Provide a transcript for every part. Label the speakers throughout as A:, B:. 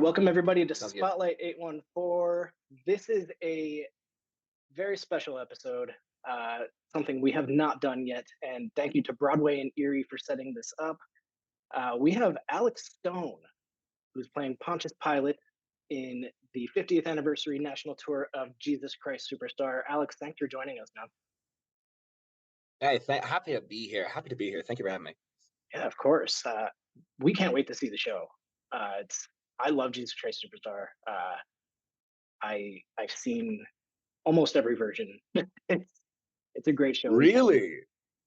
A: right, welcome everybody to
B: Sounds good.
A: Spotlight 814. This is a very special episode, something we have not done yet. And thank you to Broadway and Erie for setting this up. We have Alex Stone, who's playing Pontious Pilate in the 50th anniversary national tour of Jesus Christ Superstar. Alex, thanks for joining us, man.
B: Hey, happy to be here. Happy to be here. Thank you for having me.
A: Yeah, of course. We can't wait to see the show. I love Jesus Christ Superstar. I've seen almost every version. it's it's a great show.
B: Really?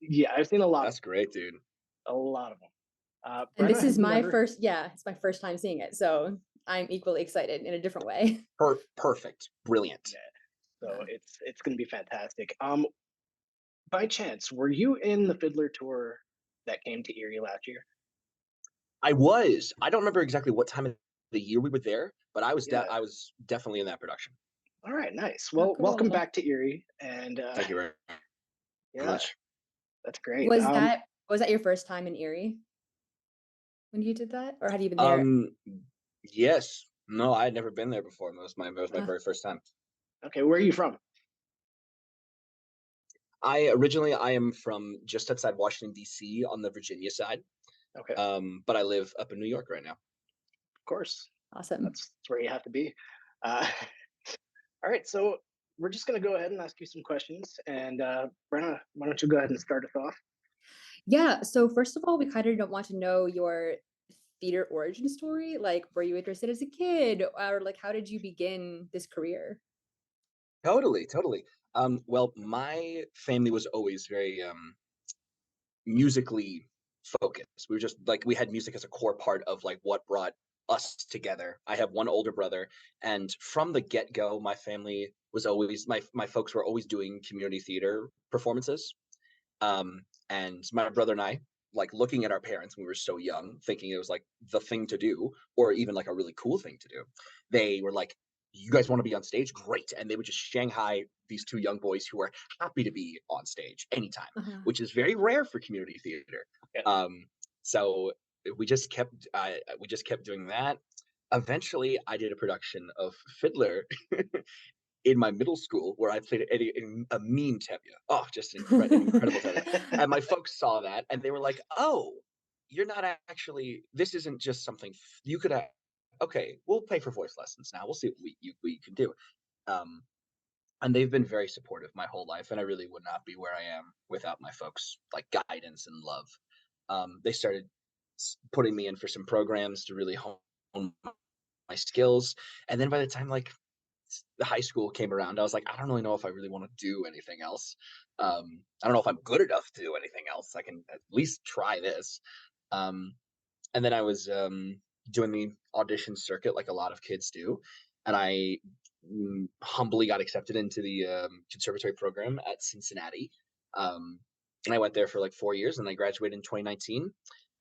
A: Yeah, I've seen a lot of
B: That's great, dude.
A: a lot of them.
C: And
A: Brenna,
C: this
A: have
C: is
A: you
C: my
A: ever?
C: first, yeah, it's my first time seeing it. So I'm equally excited in a different way.
B: Perfect. Brilliant.
A: Yeah, so
C: Yeah.
A: it's going to be fantastic. By chance, were you in the Fiddler tour that came to Erie last year?
B: I was. I don't remember exactly what time of the year we were there, but
A: Yeah.
B: I was definitely in that production.
A: All right, nice.
C: Oh,
A: Well, welcome
C: cool.
A: back to Erie, and
B: Thank you very
A: yeah,
B: much.
A: that's great.
C: Was that your first time in Erie when you did that? Or had you been there?
B: Um, yes. No, I had never been there before. That was my
C: Uh,
B: very first time.
A: Okay, where are you from?
B: I am from just outside Washington, D.C. on the Virginia side.
A: Okay,
B: But I live up in New York right now.
A: of course,
C: awesome.
A: that's where you have to be. Uh, all right, so we're just going to go ahead and ask you some questions. And Brenna, why don't you go ahead and start us off?
C: Yeah. So first of all, we kind of don't want to know your theater origin story. Like, were you interested as a kid? Or like how did you begin this career?
B: Totally, totally. Well, my family was always very musically focused. We were just like we had music as a core part of like what brought us together. I have one older brother, and from the get-go, my family was always my folks were always doing community theater performances. And my brother and I, like looking at our parents when we were so young, thinking it was like the thing to do, or even like a really cool thing to do. They were like, "You guys want to be on stage? Great!" And they would just Shanghai these two young boys who were happy to be on stage anytime,
C: Uh-huh.
B: which is very rare for community theater.
A: Yeah.
B: So we just kept doing that. Eventually, I did a production of Fiddler in my middle school where I played a mean Tevye. Oh, just an incredible Tevye. And my folks saw that and they were like, "Oh, you're not actually. This isn't just something you could. Okay, we'll pay for voice lessons now. We'll see what we can do." Um, and they've been very supportive my whole life, and I really would not be where I am without my folks' like guidance and love. They started putting me in for some programs to really hone my skills, and then by the time like the high school came around, I was like, I don't really know if I really want to do anything else. I don't know if I'm good enough to do anything else. I can at least try this. Um, and then I was doing the audition circuit like a lot of kids do, and I humbly got accepted into the conservatory program at Cincinnati. Um, and I went there for like 4 years, and I graduated in 2019.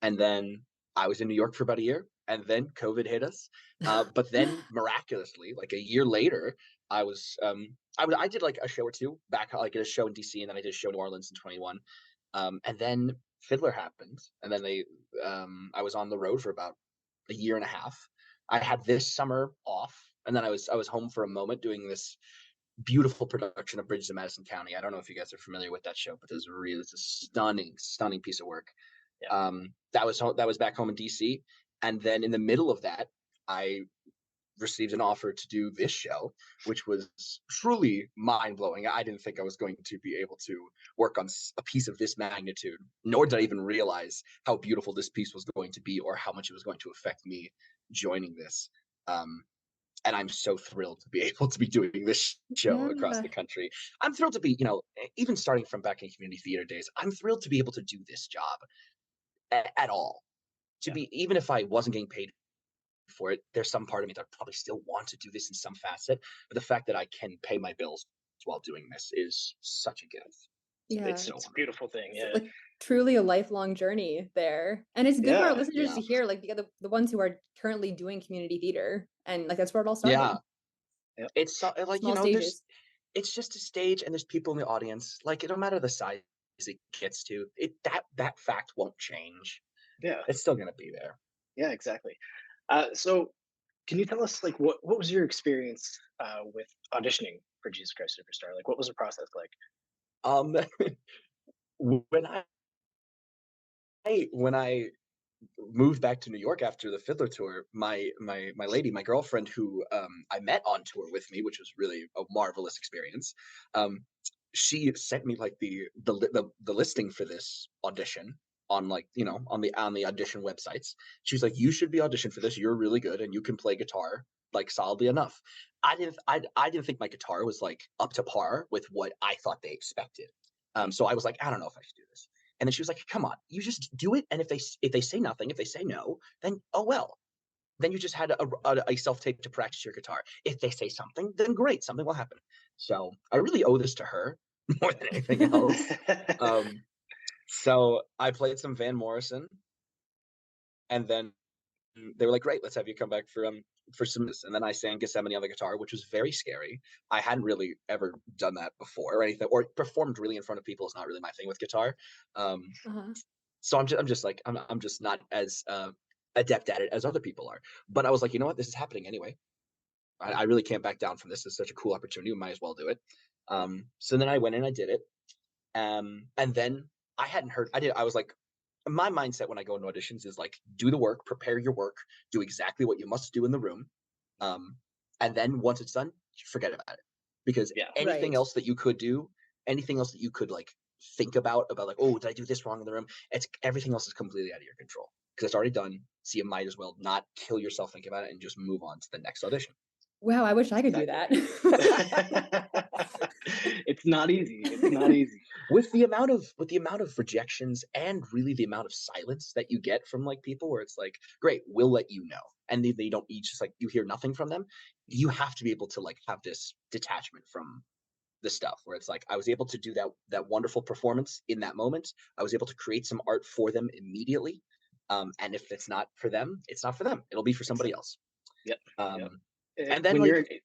B: And then I was in New York for about a year, and then COVID hit us. But then miraculously, like a year later, I did like a show or two back, like a show in DC, and then I did a show in New Orleans in 21. And then Fiddler happened, and then I was on the road for about a year and a half. I had this summer off, and then I was home for a moment doing this beautiful production of Bridges of Madison County. I don't know if you guys are familiar with that show, but it's a stunning piece of work.
A: Yeah.
B: That was back home in DC, and then in the middle of that, I received an offer to do this show, which was truly mind blowing. I didn't think I was going to be able to work on a piece of this magnitude, nor did I even realize how beautiful this piece was going to be or how much it was going to affect me joining this. Um, and I'm so thrilled to be able to be doing this show across
C: Yeah.
B: the country. I'm thrilled to be, even starting from back in community theater days, I'm thrilled to be able to do this job at all. To
A: Yeah.
B: be, even if I wasn't getting paid for it, there's some part of me that probably still want to do this in some facet. But the fact that I can pay my bills while doing this is such a gift.
C: Yeah.
B: It's so
A: It's a
B: wonderful.
A: beautiful thing.
C: It's
A: Yeah.
C: like truly a lifelong journny there. And it's good for our
A: Yeah.
C: listeners
B: Yeah.
C: to hear, like the ones who are currently doing community theater. And like that's where it all
B: Yeah.
C: started.
A: Yep.
B: It's so, like,
C: Small stages.
B: it's just a stage and there's people in the audience. Like, it don't matter the size it gets to, that fact won't change.
A: Yeah.
B: It's still gonna be there.
A: Yeah. Exactly. So Can you tell us like what was your experience with auditioning for Jesus Christ Superstar? Like, what was the process like?
B: Um, when I moved back to New York after the Fiddler tour, my lady, my girlfriend, who I met on tour with me, which was really a marvelous experience. Um, she sent me like the listing for this audition on, like, on the audition websites. She's like, you should be auditioned for this. You're really good and you can play guitar like solidly enough. I didn't think my guitar was like up to par with what I thought they expected. So I was like, I don't know if I should do this. And then she was like, "Come on, you just do it. And if they say nothing, if they say no, then oh well. Then you just had a self tape to practice your guitar. If they say something, then great, something will happen." So I really owe this to her more than anything else. Um, so I played some Van Morrison, and then they were like, "Great, let's have you come back for some." And then I sang Gethsemane on the guitar, which was very scary. I hadn't really ever done that before or anything, or performed really in front of people is not really my thing with guitar. Um,
C: Uh-huh.
B: So I'm just like I'm just not as adept at it as other people are. But I was like, you know what, this is happening anyway. I really can't back down from this. It's such a cool opportunity. We might as well do it. So then I went and I did it. And then I hadn't heard. I was like, my mindset when I go into auditions is like, do the work, prepare your work, do exactly what you must do in the room, um, and then once it's done, forget about it. Because
A: Yeah.
B: anything
C: Right.
B: else that you could do, anything else that you could like think about like, oh, did I do this wrong in the room? It's everything else is completely out of your control because it's already done. So you might as well not kill yourself thinking about it and just move on to the next audition.
C: Wow, I wish I could do
A: Exactly.
C: that.
A: It's not easy. It's not easy.
B: With the amount of rejections and really the amount of silence that you get from like people where it's like, great, we'll let you know, and they don't, each just like, you hear nothing from them. You have to be able to like have this detachment from the stuff where it's like, I was able to do that wonderful performance in that moment. I was able to create some art for them immediately. And if it's not for them, it's not for them, it'll be for somebody
A: Exactly.
B: else.
A: Yep. Yep.
B: um and then
A: When
B: like,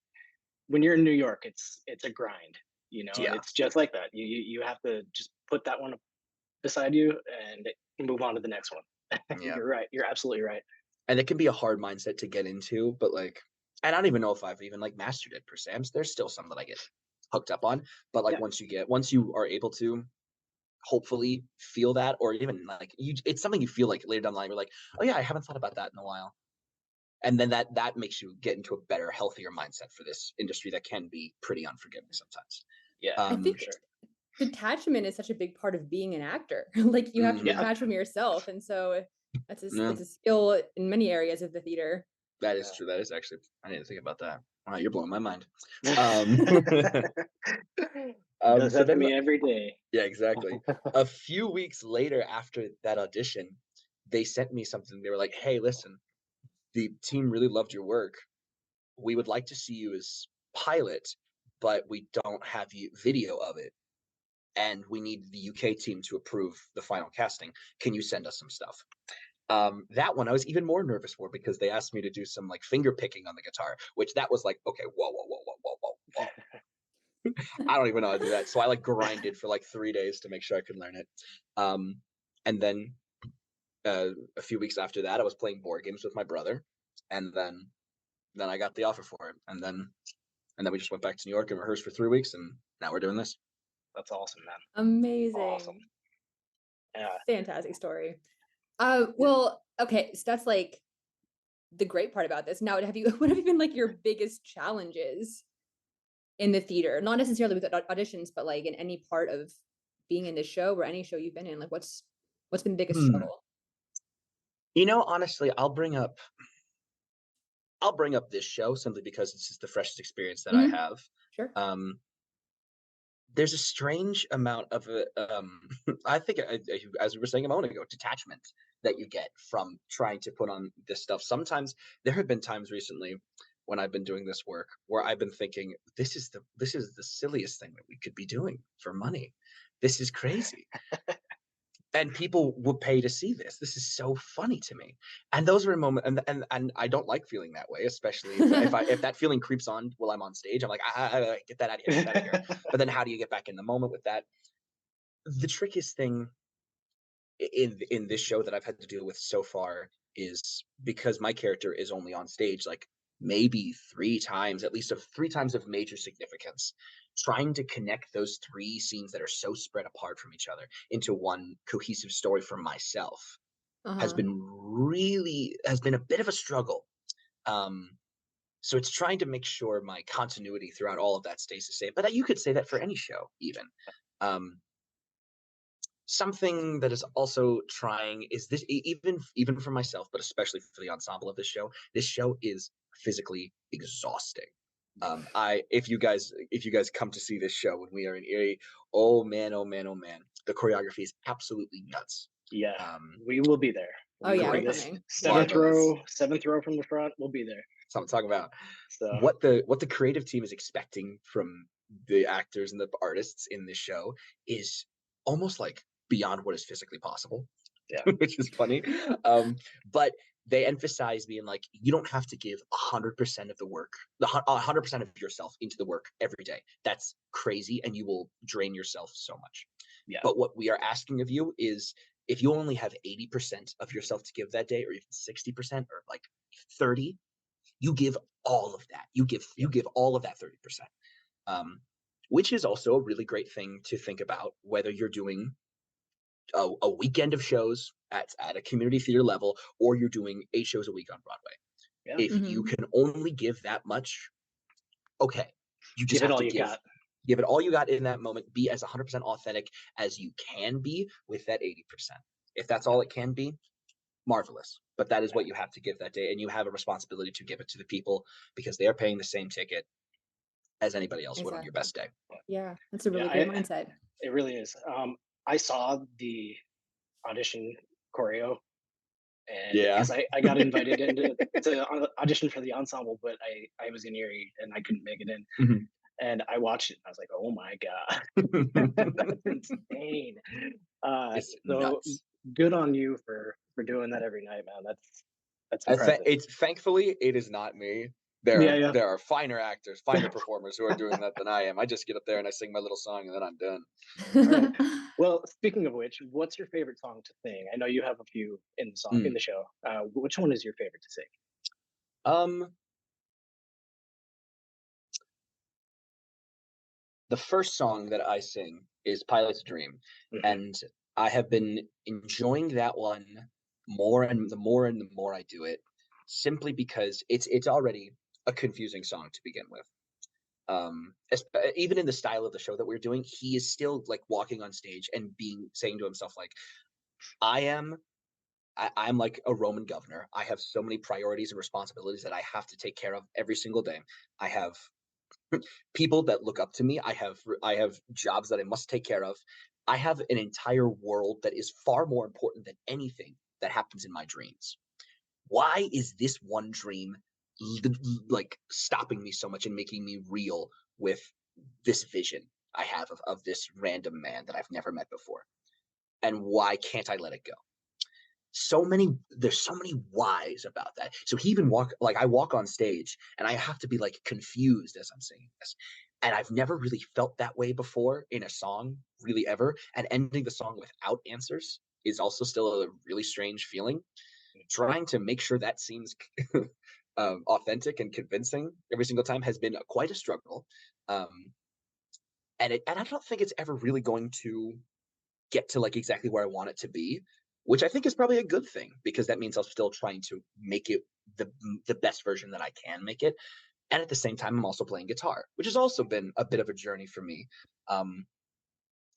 A: you're in New York, it's a grind, and
B: yeah,
A: it's just like that. You have to just put that one beside you and move on to the next one.
B: yeah.
A: You're right. You're absolutely right.
B: And it can be a hard mindset to get into, but like, and I don't even know if I've even like mastered it per se. There's still some that I get hooked up on, but like
A: Yeah.
B: once you are able to hopefully feel that, or even like it's something you feel like later down the line, you're like, oh yeah, I haven't thought about that in a while. And then that makes you get into a better, healthier mindset for this industry that can be pretty unforgiving sometimes.
A: Yeah.
C: I
A: For
B: Um,
C: think
A: sure.
C: detachment is such a big part of being an actor. Like, you have to
B: mhm,
A: Yeah.
C: detach from yourself, and so
B: yeah,
C: it's a skill in many areas of the theater.
B: that is true. That is actually, I didn't think about that. Wow, you're blowing my mind. Um,
A: Does
B: so
A: that to
B: then
A: me every day.
B: Yeah, exactly. A few weeks later after that audition, they sent me something. They were like, "Hey, listen, the team really loved your work. We would like to see you as pilot, but we don't have video of it, and we need the UK team to approve the final casting. Can you send us some stuff?" That one I was even more nervous for because they asked me to do some like finger picking on the guitar, which that was like, okay, whoa, whoa, whoa, whoa, whoa, whoa, whoa. I don't even know how to do that. So I like grinded for like 3 days to make sure I could learn it. Um, and then a few weeks after that, I was playing board games with my brother, and then I got the offer for it, and then we just went back to New York and rehearsed for 3 weeks, and now we're doing this.
A: That's awesome, man. Awesome.
C: Amazing.
A: Yeah.
C: Fantastic story. Well, okay, so that's like the great part about this. Now, have you what have been like your biggest challenges in the theater? Not necessarily with auditions, but like in any part of being in the show or any show you've been in. Like, what's been the biggest
B: Hmm.
C: struggle?
B: Honestly, I'll bring up this show simply because it's just the freshest experience that I
C: Mhm.
B: have.
C: Sure.
B: Um, there's a strange amount of I think, as we were saying a moment ago, detachment that you get from trying to put on this stuff. Sometimes there have been times recently when I've been doing this work where I've been thinking, this is the silliest thing that we could be doing for money. This is crazy. And people would pay to see this. This is so funny to me. And those are a moment, and I don't like feeling that way, especially if that feeling creeps on while I'm on stage. I'm like, get that out of here, get that out of here. But then how do you get back in the moment with that? The trickiest thing in this show that I've had to deal with so far is because my character is only on stage like maybe 3 times, at least of 3 times of major significance, trying to connect those 3 scenes that are so spread apart from each other into one cohesive story for myself
C: Uh-huh.
B: has been a bit of a struggle. Um, so it's trying to make sure my continuity throughout all of that stays the same. But you could say that for any show, even. Um, Something that is also trying is this even for myself, but especially for the ensemble of this show. This show is physically exhausting. I if you guys come to see this show when we are in Erie, oh man, oh man, oh man, the choreography is absolutely nuts.
A: Yeah,
B: Um,
A: we will be there.
C: Oh
A: We
C: yeah,
A: will
C: we're
A: be there.
B: Great,
C: coming.
A: Seventh
B: marvelous.
A: row, seventh row from the front. We'll be there.
B: So I'm talking about
A: So
B: what the creative team is expecting from the actors and the artists in this show is almost like beyond what is physically possible,
A: yeah,
B: which is funny. Um, but they emphasize being like, you don't have to give 100% of the work, 100% of yourself into the work every day. That's crazy, and you will drain yourself so much.
A: yeah,
B: But what we are asking of you is, if you only have 80% of yourself to give that day, or even 60%, or like 30, you give all of that. You
A: yeah,
B: give all of that 30%. Um, which is also a really great thing to think about, whether you're doing a weekend of shows at a community theater level, or you're doing 8 shows a week on Broadway.
A: yeah.
B: If you
C: Hmm.
B: can only give that much, okay, you just
A: Give it
B: have
A: all
B: to
A: you got.
B: give it all you got in that moment. Be as 100% authentic as you can be with that 80%. If that's all it can be, marvelous. But that is what you have to give that day, and you have a responsibility to give it to the people because they are paying the same ticket as anybody else would on your
C: Exactly.
B: best day.
C: Yeah, that's a
A: Yeah,
C: really great mindset.
A: it really is. I saw the audition choreo, and
B: Yeah.
A: because I got invited into to audition for the ensemble, but I was in Erie and I couldn't make it in.
B: Mhm.
A: And I watched it and I was like, oh my God, that's insane.
B: It's
A: So
B: nuts.
A: good on you for doing that every night, man. That's impressive.
B: It's thankfully it is not me.
A: Yeah, yeah.
B: There are finer actors, finer performers who are doing that than I am. I just get up there and I sing my little song and then I'm done.
A: All right. Well, speaking of which, what's your favorite song to sing? I know you have a few in
B: Mm.
A: the show. Which one is your favorite to sing?
B: Um, the first song that I sing is Pilot's Dream,
A: Hmm.
B: and I have been enjoying that one more and the more I do it, simply because it's already a confusing song to begin with. Even in the style of the show that we're doing, he is still like walking on stage and being saying to himself like, I am I'm like a Roman governor. I have so many priorities and responsibilities that I have to take care of every single day. I have people that look up to me. I have jobs that I must take care of. I have an entire world that is far more important than anything that happens in my dreams. Why is this one dream like stopping me so much and making me real with this vision I have of this random man that I've never met before? And why can't I let it go? There's so many whys about that. So he even I walk on stage and I have to be like confused as I'm singing this. And I've never really felt that way before in a song, really ever. And ending the song without answers is also still a really strange feeling. Trying to make sure that seems authentic and convincing every single time has been quite a struggle. Um, and I don't think it's ever really going to get to like exactly where I want it to be, which I think is probably a good thing because that means I'm still trying to make it the best version that I can make it. And at the same time, I'm also playing guitar, which has also been a bit of a journey for me. Um,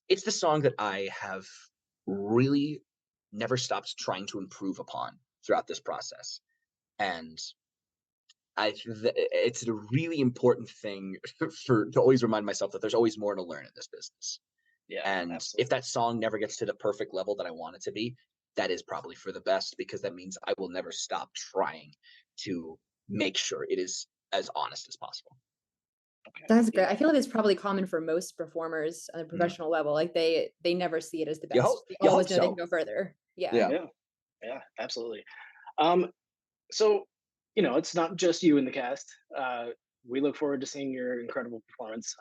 B: it's the song that I have really never stopped trying to improve upon throughout this process. And it's a really important thing for to always remind myself that there's always more to learn in this business.
A: Yeah,
B: And if
A: absolutely.
B: that song never gets to the perfect level that I want it to be, that is probably for the best because that means I will never stop trying to make sure it is as honest as possible.
A: Okay.
C: That's great. I
A: Yeah.
C: feel like it's probably common for most performers on a
B: Mm.
C: professional level. Like they never see it as the
B: You hope
C: best. They
B: you hope
C: always know they can
B: so.
C: go further. Yeah.
B: Yeah.
A: Yeah. Yeah. Absolutely. Um, so it's not just you in the cast. We look forward to seeing your incredible performance.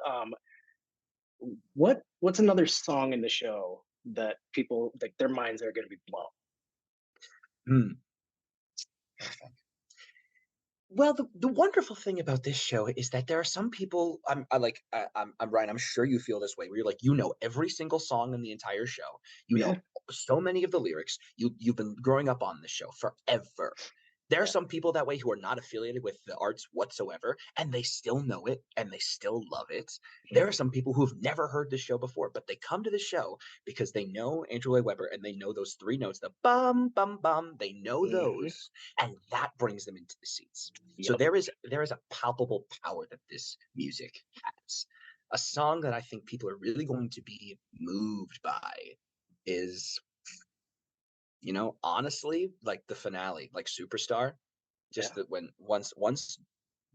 A: What's another song in the show that people like their minds are going to be blown?
B: Mm. Well, the wonderful thing about this show is that there are some people I'm Ryan, I'm sure you feel this way, where you're like, you know every single song in the entire show. You
A: Yeah,
B: know so many of the lyrics. You've been growing up on this show forever. There are
A: yeah.
B: some people that way who are not affiliated with the arts whatsoever, and they still know it and they still love it. There are
A: Mhm,
B: some people who've never heard the show before, but they come to the show because they know Andrew Lloyd Webber and they know those three notes, the bum bum bum. They know
A: mhm.
B: those, and that brings them into the seats. So
A: Yep.
B: there is a palpable power that this music has. A song that I think people are really going to be moved by is, honestly, like the finale, like Superstar.
A: Yeah.
B: Just that when once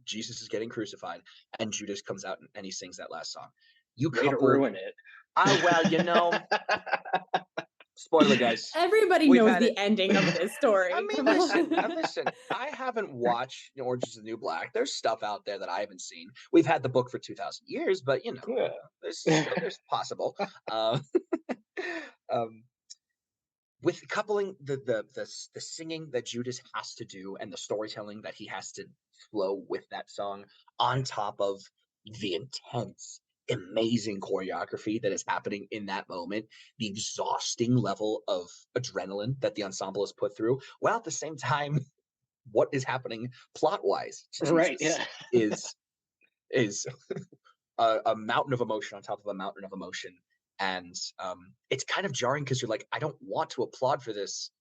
B: Jesus is getting crucified and Judas comes out and he sings that last song. You
A: Way to
B: couple
A: ruin it.
B: well, spoiler guys.
C: Everybody
B: We've
C: knows
B: had it.
C: the ending of this story. Come on.
B: Listen. I haven't watched Orange is the New Black. There's stuff out there that I haven't seen. We've had the book for 2,000 years, but
A: Yeah.
B: there's possible. Um, um, with coupling the singing that Judas has to do and the storytelling that he has to flow with that song on top of the intense, amazing choreography that is happening in that moment, the exhausting level of adrenaline that the ensemble is put through, while at the same time, what is happening plot wise to
A: Right.
B: Jesus
A: Yeah.
B: is a mountain of emotion on top of a mountain of emotion. And it's kind of jarring because you're like, I don't want to applaud for this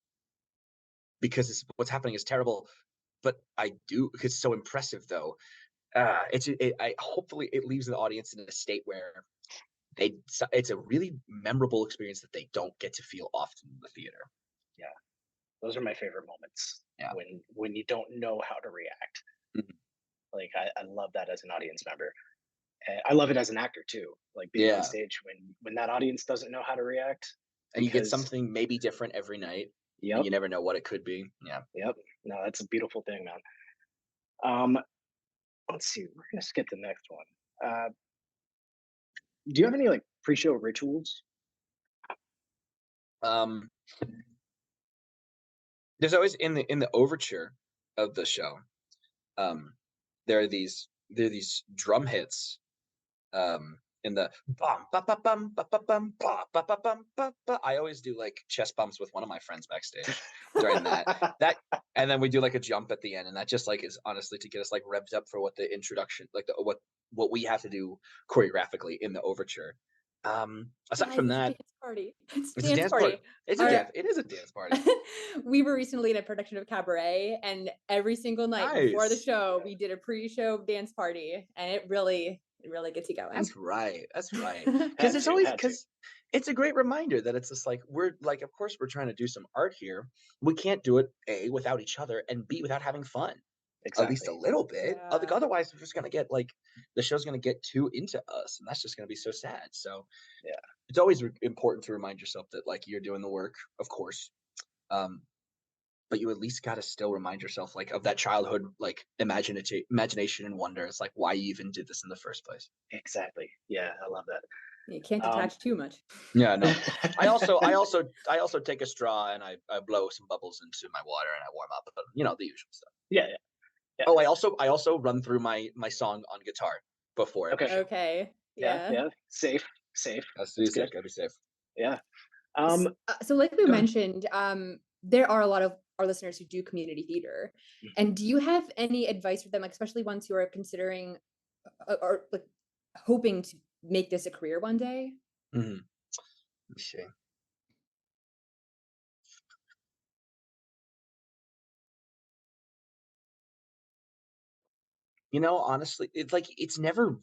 B: because what's happening is terrible, but I do because it's so impressive though. I hopefully it leaves the audience in a state where it's a really memorable experience that they don't get to feel often in the theater.
A: Yeah. Those are my favorite moments
B: Yeah.
A: when you don't know how to react.
B: Mhm.
A: Like I love that as an audience member. And I love it as an actor too. Like being on
B: Yeah.
A: stage when that audience doesn't know how to react
B: And you get
A: because
B: something maybe different every night, and
A: yep,
B: you never know what it could be. Yeah.
A: yep. No, that's a beautiful thing, man. Um, let's see. We're gonna skip the next one. Do you have any like pre-show rituals?
B: Um, there's always in the overture of the show. Um, there are these drum hits in the bum ba ba bum ba ba bum ba ba ba bum ba ba. I always do like chest bumps with one of my friends backstage during that, and then we do like a jump at the end, and that just like is honestly to get us like revved up for what the introduction, like what we have to do choreographically in the overture. Aside
C: Guys,
B: from
C: it's a
B: that,
C: dance party. It's a
B: it's a
C: dance
B: dance party.
C: party.
B: It's a
C: Our
B: dance. It is a dance party.
C: we were recently in a production of Cabaret, and every single night before the
B: Nice.
C: show, we did a pre-show dance party, and it really gets you going.
B: That's right. That's right.
A: Had to, had to.
B: Because it's a great reminder that it's just like we're like, of course, we're trying to do some art here. We can't do it A without each other and B without having fun. At least a
A: Exactly.
B: little bit.
C: Yeah.
B: Otherwise, we're just gonna get like the show's gonna get too into us, and that's just gonna be so sad. So
A: Yeah.
B: it's always important to remind yourself that like you're doing the work, of course. Um, but you at least got to still remind yourself like of that childhood like imagination and wonder. It's like why you even did this in the first place.
A: Exactly. Yeah, I love
C: You can't
A: that.
C: detach too much.
B: Yeah, no. I also take a straw and I blow some bubbles into my water and I warm up, but the usual stuff.
A: Yeah, yeah, yeah.
B: Oh, I also run through my song on guitar before every
A: Okay.
B: show.
C: Okay.
A: Yeah,
C: Yeah.
A: yeah. Safe, safe.
B: That's to be
A: That's
B: safe.
A: good.
B: Gotta be safe.
A: Yeah.
C: S so like we
A: Go ahead.
C: mentioned, there are a lot of our listeners who do community theater, and do you have any advice for them, like, especially ones who are considering, or, like, hoping to make this a career one day?
B: Mhm. Let me see. Honestly, it's never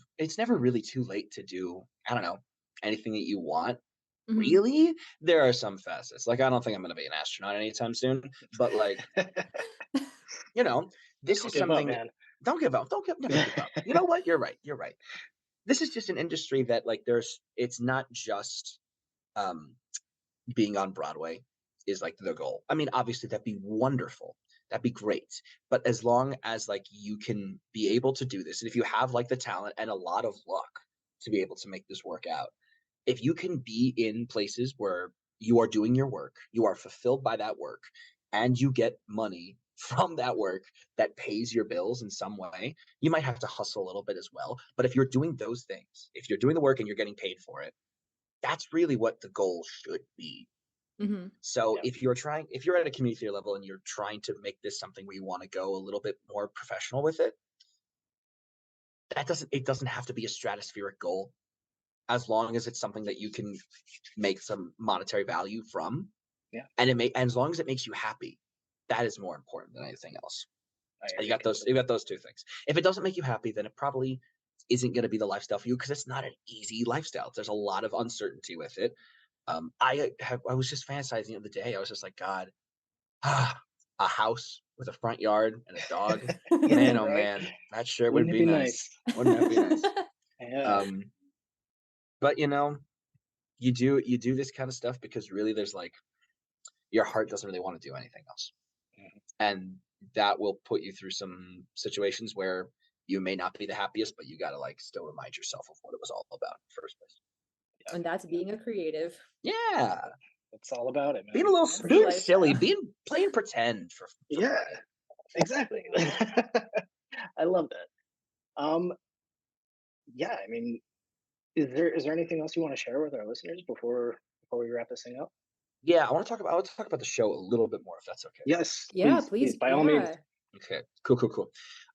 B: really too late to do, I don't know, anything that you want.
C: Mhm.
B: Really? There are some facets. Like I don't think I'm gonna be an astronaut anytime soon, but like, you know, this
A: Don't
B: is
A: give up,
B: something.
A: man.
B: Don't give up. Never give up. You know what? You're right. You're right. This is just an industry that like it's not just um being on Broadway is like the goal. I mean, obviously that'd be wonderful. That'd be great. But as long as like you can be able to do this, and if you have like the talent and a lot of luck to be able to make this work out, if you can be in places where you are doing your work, you are fulfilled by that work, and you get money from that work that pays your bills in some way. You might have to hustle a little bit as well. But if you're doing those things, if you're doing the work and you're getting paid for it, that's really what the goal should be.
C: Hmm.
B: So
A: Yeah.
B: if you're at a community theater level and you're trying to make this something where you want to go a little bit more professional with it, it doesn't have to be a stratospheric goal, as long as it's something that you can make some monetary value from.
A: Yeah.
B: And as long as it makes you happy, that is more important than anything else.
A: I
B: And
A: agree completely.
B: you got those two things. If it doesn't make you happy, then it probably isn't going to be the lifestyle for you, because it's not an easy lifestyle. There's a lot of uncertainty with it. I was just fantasizing the other day. I was just like, God, a house with a front yard and a dog.
A: Yeah,
B: Man, oh
A: right?
B: man, that sure would
A: Wouldn't it
B: be
A: be
B: nice.
A: nice?
B: Wouldn't that be nice?
A: Yeah.
B: Um, but you do this kind of stuff because really there's like, your heart doesn't really want to do anything else.
A: Mhm.
B: And that will put you through some situations where you may not be the happiest, but you got to like still remind yourself of what it was all about in the first place.
A: Yeah.
C: And that's
A: Yeah.
C: being a creative.
B: Yeah.
A: That's all about it,
B: Being
A: man. For
C: The
B: being
A: sure.
B: silly,
C: lifestyle.
B: playing pretend for
A: Yeah,
B: money.
A: exactly. I love that. Yeah, I mean, is there anything else you want to share with our listeners before we wrap this thing up?
B: Yeah, I want to talk about the show a little bit more, if that's okay.
A: Yes,
C: Yeah,
A: please,
C: please.
A: by all means.
C: Yeah.
B: Okay. Cool.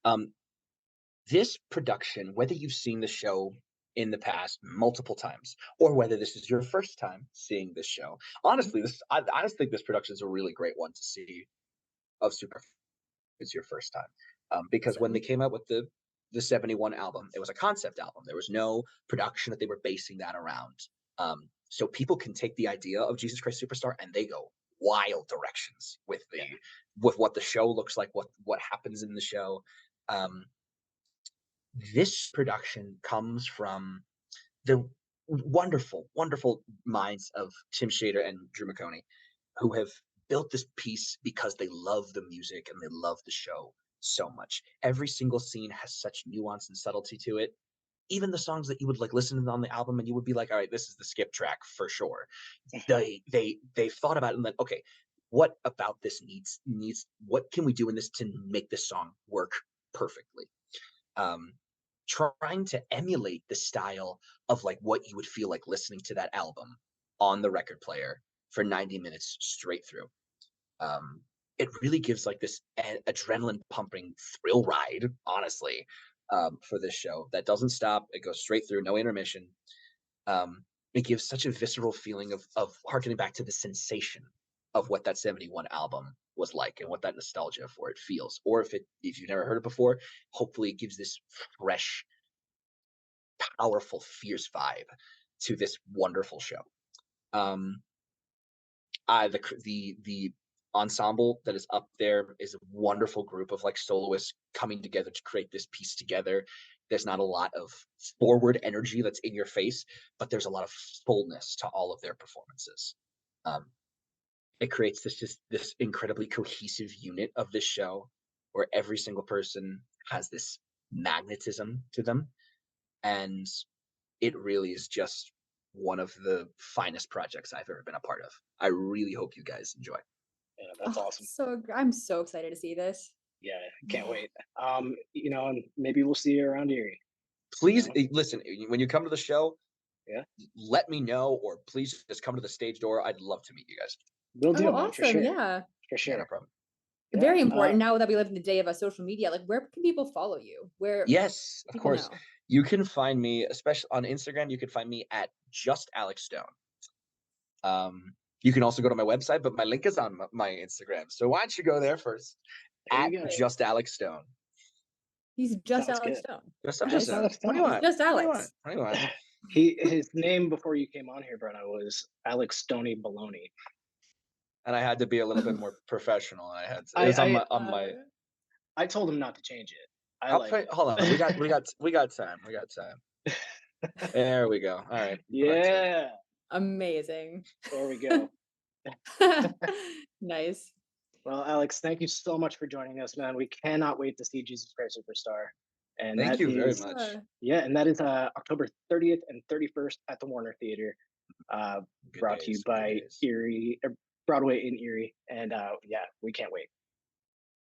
B: Um, this production, whether you've seen the show in the past multiple times, or whether this is your first time seeing this show, honestly, I just think this production is a really great one to see of Super. It's your first time, because when they
C: Awesome.
B: came out with the 71 album, it was a concept album. There was no production that they were basing that around. So people can take the idea of Jesus Christ Superstar and they go wild directions with
A: Yeah,
B: what the show looks like, what happens in the show. Um, this production comes from the wonderful minds of Tim Shader and Drew McConey, who have built this piece because they love the music and they love the show so much. Every single scene has such nuance and subtlety to it. Even the songs that you would like listen to on the album and you would be like, all right, this is the skip track for sure. They've thought about it and then, okay, what about this needs what can we do in this to make this song work perfectly? um, Trying to emulate the style of like what you would feel like listening to that album on the record player for 90 minutes straight through. Um, it really gives like this adrenaline pumping thrill ride, honestly, for this show that doesn't stop. It goes straight through, no intermission. Um, it gives such a visceral feeling of harkening back to the sensation of what that 71 album was like and what that nostalgia for it feels. Or if you've never heard it before, hopefully it gives this fresh, powerful, fierce vibe to this wonderful show. Um, the ensemble that is up there is a wonderful group of like soloists coming together to create this piece together. There's not a lot of forward energy that's in your face, but there's a lot of fullness to all of their performances. Um, it creates this incredibly cohesive unit of this show where every single person has this magnetism to them, and it really is just one of the finest projects I've ever been a part of. I really hope you guys enjoy.
A: yeah, that's
C: Oh,
A: awesome.
C: I'm so excited to see this.
A: Yeah, can't wait. And maybe we'll see you around Erie.
B: Please
A: know?
B: listen, when you come to the show,
A: Yeah,
B: let me know, or please just come to the stage door. I'd love to meet you guys.
A: we'll
C: Oh,
A: do, man, for
C: awesome.
A: sure,
C: Yeah.
A: for
B: Yeah, no
A: sure.
B: problem.
A: Yeah.
C: Very important now that we live in the day of a social media. Like, where can people follow you? Where
B: Yes, of
C: people
B: course.
C: know?
B: You can find me, especially on Instagram. You can find me at just Alex Stone. You can also go to my website, but my link is on my Instagram. So why don't you go there first?
A: There
B: At
A: you go.
C: Great.
B: just Alex Stone.
C: He's just
A: Sounds
C: Alex
A: good.
C: Stone.
B: I'm just
A: Just
C: Nice.
A: Alex
B: what do you
A: Stone.
C: He's
B: want?
C: just
B: What do you want?
C: Alex.
B: What do you want?
A: His name before you came on here, Brenna, was Alex Stoney Baloney.
B: And I had to be a little bit more professional. It
A: I
B: was on
A: I
B: my.
A: I told him not to change it. I
B: I'll
A: like
B: play. Hold on. We got
A: it.
B: time. We got time. There we go. All right. Go back to it.
A: Yeah,
C: Amazing.
A: there we go.
C: Nice.
A: Well, Alex, thank you so much for joining us, man. We cannot wait to see Jesus Christ Superstar. And
B: Thank
A: that
B: you very
A: is,
B: much.
A: yeah, and that is October 30th and 31st at the Warner Theater,
B: Good
A: brought to you
B: days. Good
A: by
B: days.
A: Erie, Broadway in Erie. And yeah, we can't wait.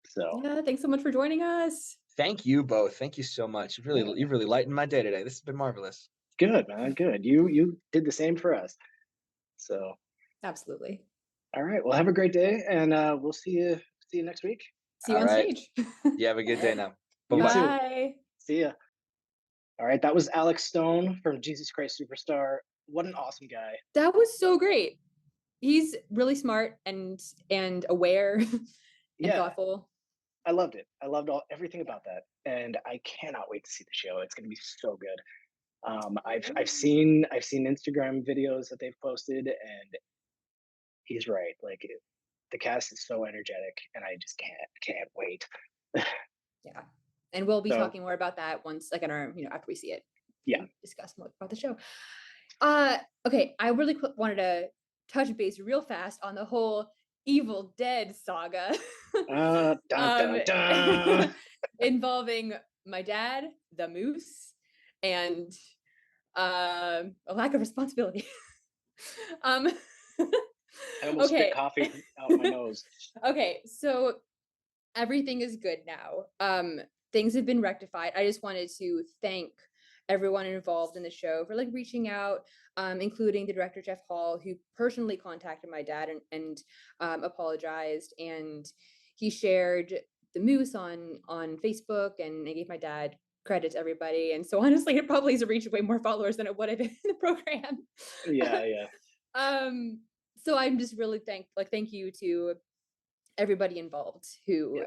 A: So
C: Yeah, thanks so much for joining us.
B: Thank you both. Thank you so much. You've really lightened my day today. This has been marvelous.
A: good, man. Good. You did the same for us. So
C: Absolutely.
A: all right. Well, have a great day, and we'll see you next week.
C: See you
B: All
C: on
B: right.
C: stage.
B: You have a good day now.
A: You
B: Bye-bye.
A: too.
C: Bye.
A: See ya. All right. That was Alex Stone from Jesus Christ Superstar. What an awesome guy.
C: That was so great. He's really smart and aware and
A: Yeah,
C: thoughtful.
A: I loved it. I loved everything about that, and I cannot wait to see the show. It's going to be so good. I've seen Instagram videos that they've posted, and he's right. Like the cast is so energetic, and I just can't wait.
C: Yeah. And we'll be
A: So-
C: talking more about that once, like in our, after we see it.
A: Yeah.
C: And discuss more about the show. Okay. I really wanted to touch base real fast on the whole Evil Dead saga.
A: Dun, dun, dun.
C: Involving my dad, the moose, and a lack of responsibility.
A: I almost
C: Okay.
A: spit coffee out my nose.
C: Okay, so everything is good now. Things have been rectified. I just wanted to thank everyone involved in the show for like reaching out, including the director Jeff Hall, who personally contacted my dad and apologized, and he shared the moose on Facebook, and I gave my dad credit to everybody. And so honestly, it probably has reached way more followers than it would have in the program.
A: Yeah.
C: So I'm just really thank you to everybody involved who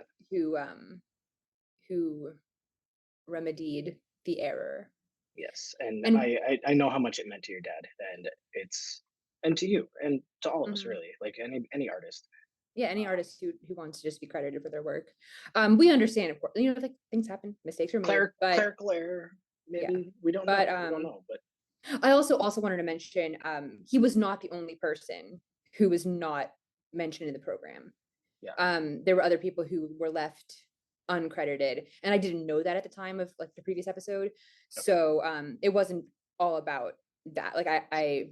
C: remedied the error.
A: Yes, and
C: And-
A: I know how much it meant to your dad, and to you, and to all of us,
C: Mhm.
A: really, like any artist.
C: Yeah, any artist who wants to just be credited for their work. We understand, of course, like things happen, mistakes are made, but
A: Clerical error, maybe we don't know. We don't know, but
C: I also wanted to mention he was not the only person who was not mentioned in the program.
A: Yeah.
C: There were other people who were left uncredited, and I didn't know that at the time of like the previous episode.
A: Okay.
C: So it wasn't all about that. Like I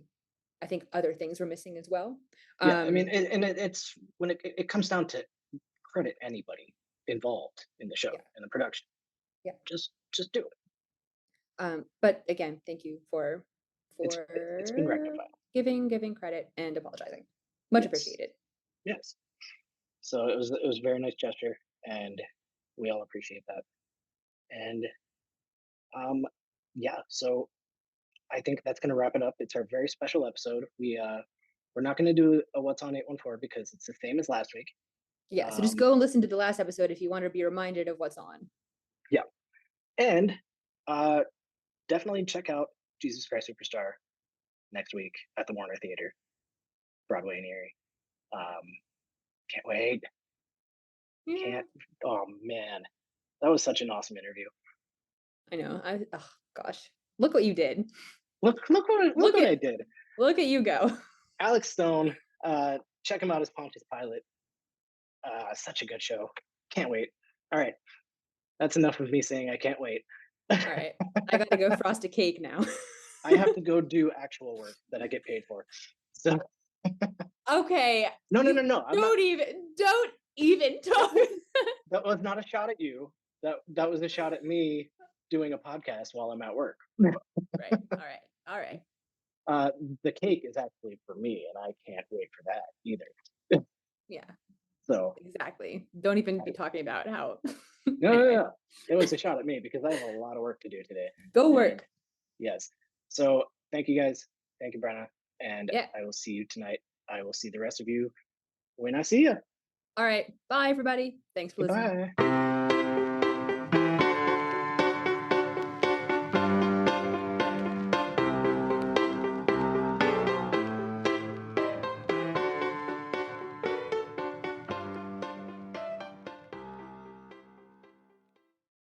C: think other things were missing as well.
A: Yeah, I mean, and it's when it comes down to credit anybody involved in the show, in the production.
C: Yeah.
A: Just do it.
C: But again, thank you for
A: It's been rectified.
C: giving credit and apologizing. Much
A: Yes.
C: appreciated.
A: Yes. So it was a very nice gesture, and we all appreciate that. And yeah, so I think that's going to wrap it up. It's our very special episode. We're not going to do a What's on 814 because it's the same as last week.
C: Yeah, so just go and listen to the last episode if you want to be reminded of what's on.
A: Yeah, and definitely check out Jesus Christ Superstar next week at the Warner Theater, Broadway in Erie. Can't wait.
C: Yeah.
A: Can't. Oh man, that was such an awesome interview.
C: I know. Oh gosh, look what you did.
A: Look what I did.
C: Look at you go.
A: Alex Stone. Check him out as Pontious Pilate. Such a good show. Can't wait. All right, that's enough of me saying I can't wait.
C: All right, I got to go frost a cake now.
A: I have to go do actual work that I get paid for. So
C: okay.
A: no.
C: Don't even talk.
A: That was not a shot at you. That was a shot at me doing a podcast while I'm at work.
C: Right. All right.
A: The cake is actually for me, and I can't wait for that either.
C: Yeah.
A: So
C: exactly. Don't even be talking about how.
A: no. It was a shot at me because I have a lot of work to do today.
C: Go work.
A: Yes. So thank you guys. Thank you, Brenna. And
C: yeah.
A: I will see you tonight. I will see the rest of you when I see you.
C: All right. Bye, everybody. Thanks for listening.
A: Bye.